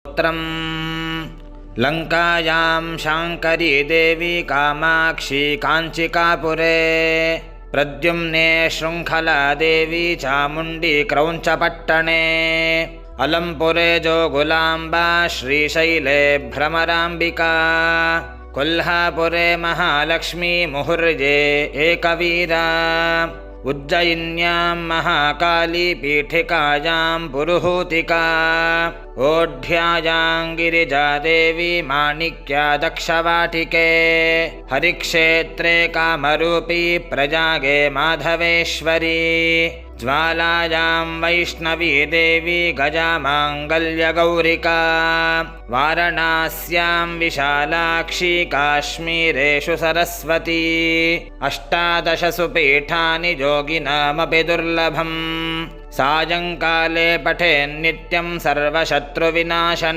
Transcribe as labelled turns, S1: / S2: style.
S1: स्तोत्रम् लङ्कायां शाङ्करी देवी कामाक्षी काञ्चिकापुरे प्रद्युम्ने शृङ्खला देवी चामुण्डी क्रौञ्चपट्टणे अलम्पुरे जोगुलाम्बा श्रीशैले भ्रमराम्बिका कोल्हापुरे महालक्ष्मी मुहुर्ये एकवीरा उज्जयिन्यां महाकाली पीठिकायां पुरुहूतिका ओढ्यायां गिरिजा देवी माणिक्या दक्षवाटिके हरिक्षेत्रे कामरूपी प्रजागे माधवेश्वरी ज्वालायां वैष्णवी देवी गजामाङ्गल्यगौरिका वारणास्यां विशालाक्षी काश्मीरेषु सरस्वती अष्टादशसु पीठानि योगिनामपि दुर्लभम् सायङ्काले पठेन्नित्यं सर्वशत्रुविनाशनम्।